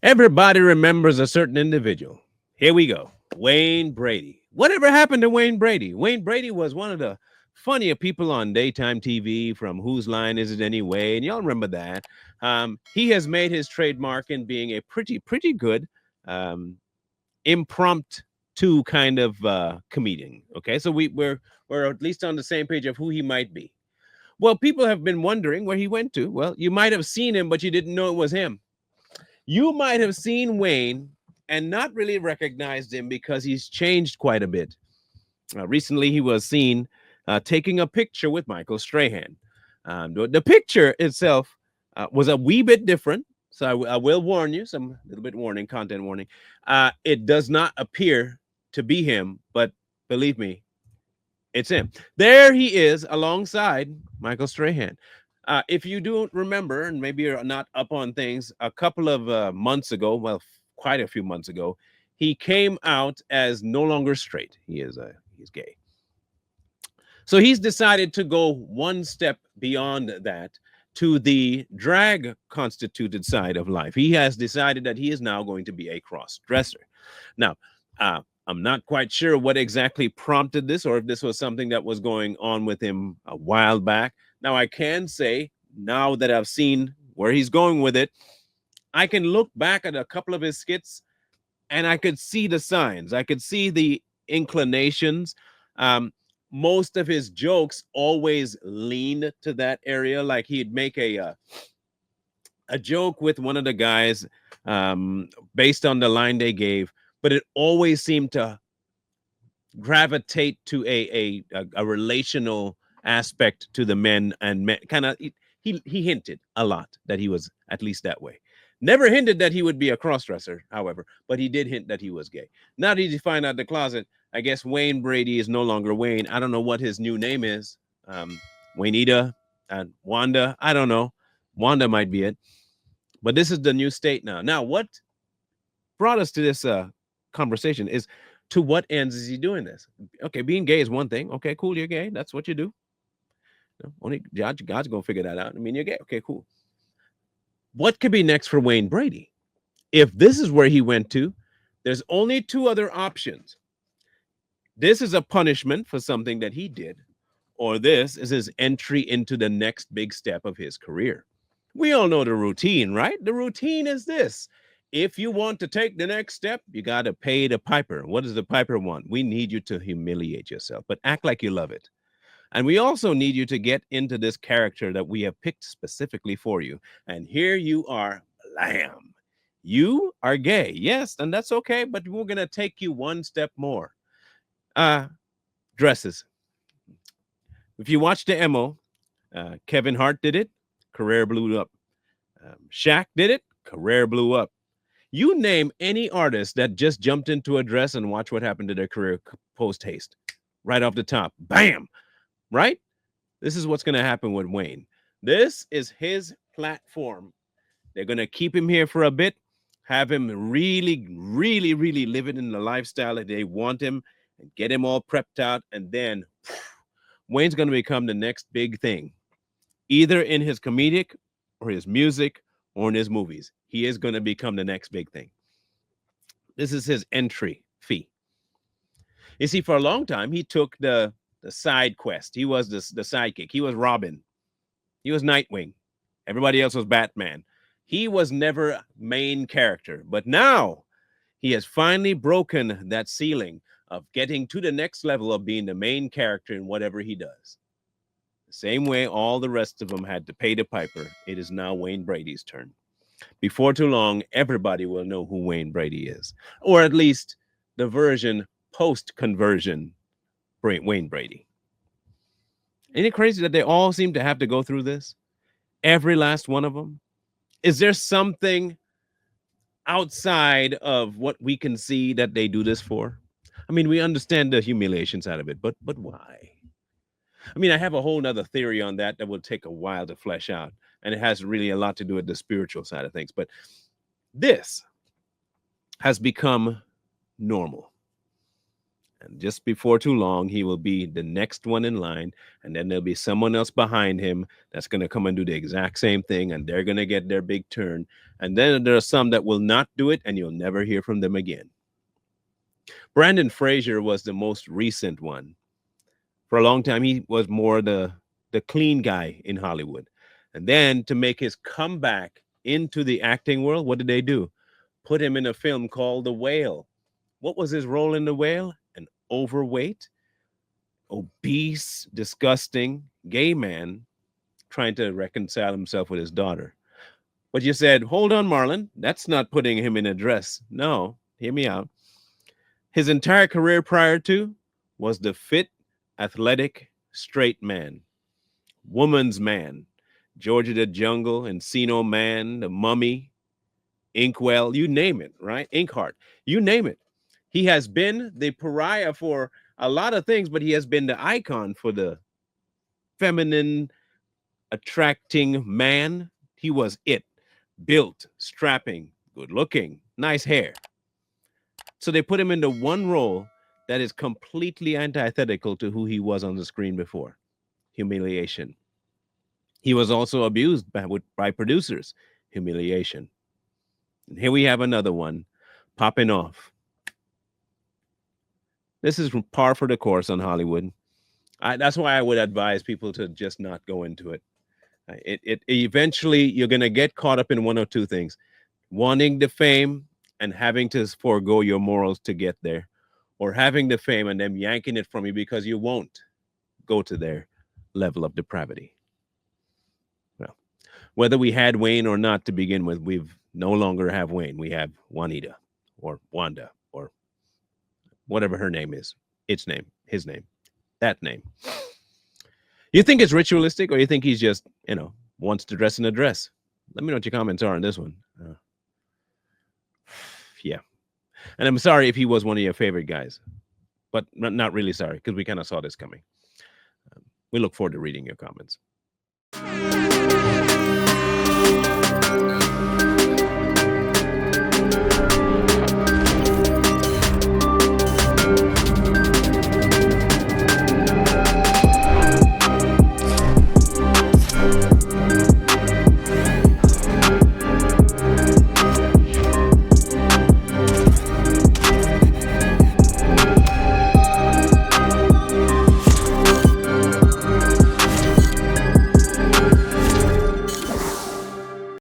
Everybody remembers a certain individual. Here we go. Wayne Brady. Whatever happened to Wayne Brady? Wayne Brady was one of the funnier people on daytime TV from Whose Line Is It Anyway? And y'all remember that. He has made his trademark in being a pretty good um, impromptu kind of comedian. Okay, so we're at least on the same page of who he might be. Well, people have been wondering where he went to. Well, you might have seen him, but you didn't know it was him. You might have seen Wayne and not really recognized him because he's changed quite a bit. Recently, he was seen taking a picture with Michael Strahan. The picture itself was a wee bit different. So I will warn you, some little bit warning, content warning. It does not appear to be him, but believe me, it's him. There he is alongside Michael Strahan. If you don't remember, and maybe you're not up on things, a couple of months ago, well, quite a few months ago, he came out as no longer straight. He's gay. So he's decided to go one step beyond that to the drag constituted side of life. He has decided that he is now going to be a cross dresser. Now, I'm not quite sure what exactly prompted this or if this was something that was going on with him a while back. Now, I can say, now that I've seen where he's going with it, I can look back at a couple of his skits and I could see the signs. I could see the inclinations. Um, Most of his jokes always leaned to that area. Like he'd make a joke with one of the guys based on the line they gave, but it always seemed to gravitate to a relational aspect to the men and men, kind of he hinted a lot that he was at least that way. Never hinted that he would be a crossdresser, however, but he did hint that he was gay. Now that he's find out the closet, I guess Wayne Brady is no longer Wayne. I don't know what his new name is. Wayneita and Wanda. I don't know. Wanda might be it. But this is the new state now. Now, what brought us to this conversation is, to what ends is he doing this? Okay, being gay is one thing. Okay, cool, you're gay. That's what you do. Only God's gonna figure that out. I mean, you're gay. Okay, cool. What could be next for Wayne Brady? If this is where he went to, there's only two other options. This is a punishment for something that he did, or this is his entry into the next big step of his career. We all know the routine, right? The routine is this. If you want to take the next step, you got to pay the piper. What does the piper want? We need you to humiliate yourself, but act like you love it. And we also need you to get into this character that we have picked specifically for you. And here you are, blam. You are gay. Yes, and that's okay, but we're going to take you one step more. Uh, Dresses. If you watch the MO, Kevin Hart did it, career blew up. Shaq did it, career blew up. You name any artist that just jumped into a dress and watch what happened to their career post haste. Right off the top. Bam. Right? This is what's going to happen with Wayne. This is his platform. They're going to keep him here for a bit, have him really live it in the lifestyle that they want him, and get him all prepped out. And then Wayne's going to become the next big thing, either in his comedic or his music or in his movies. He is going to become the next big thing. This is his entry fee. You see, for a long time, he took the side quest. He was the sidekick. He was Robin. He was Nightwing. Everybody else was Batman. He was never main character. But now he has finally broken that ceiling of getting to the next level of being the main character in whatever he does. The same way all the rest of them had to pay the piper, it is now Wayne Brady's turn. Before too long, everybody will know who Wayne Brady is, or at least the version post conversion Wayne Brady. Ain't it crazy that they all seem to have to go through this? Every last one of them? Is there something outside of what we can see that they do this for? I mean, we understand the humiliation side of it, but why? I mean, I have a whole nother theory on that that will take a while to flesh out, and it has really a lot to do with the spiritual side of things. But this has become normal. And just before too long, he will be the next one in line. And then there'll be someone else behind him that's going to come and do the exact same thing. And they're going to get their big turn. And then there are some that will not do it, and you'll never hear from them again. Brandon Fraser was the most recent one. For a long time, he was more the clean guy in Hollywood. And then to make his comeback into the acting world, what did they do? Put him in a film called The Whale. What was his role in The Whale? An overweight, obese, disgusting gay man trying to reconcile himself with his daughter. But you said, hold on, Marlon, that's not putting him in a dress. No, hear me out. His entire career prior to was the fit, athletic, straight man, woman's man. Georgia the Jungle, Encino Man, The Mummy, Inkwell, you name it, right? Inkheart, you name it. He has been the pariah for a lot of things, but he has been the icon for the feminine, attracting man. He was it. Built, strapping, good looking, nice hair. So they put him into one role that is completely antithetical to who he was on the screen before. Humiliation. He was also abused by producers. Humiliation. And here we have another one popping off. This is par for the course on Hollywood. That's why I would advise people to just not go into it. It eventually you're going to get caught up in one or two things: wanting the fame and having to forego your morals to get there, or having the fame and them yanking it from you because you won't go to their level of depravity. Well, whether we had Wayne or not to begin with, we've no longer have Wayne. We have Juanita or Wanda or whatever her name is. Its name, his name, that name. You think it's ritualistic, or you think he's just, wants to dress in a dress? Let me know what your comments are on this one. Yeah. And I'm sorry if he was one of your favorite guys, but not really sorry, because we kind of saw this coming. We look forward to reading your comments.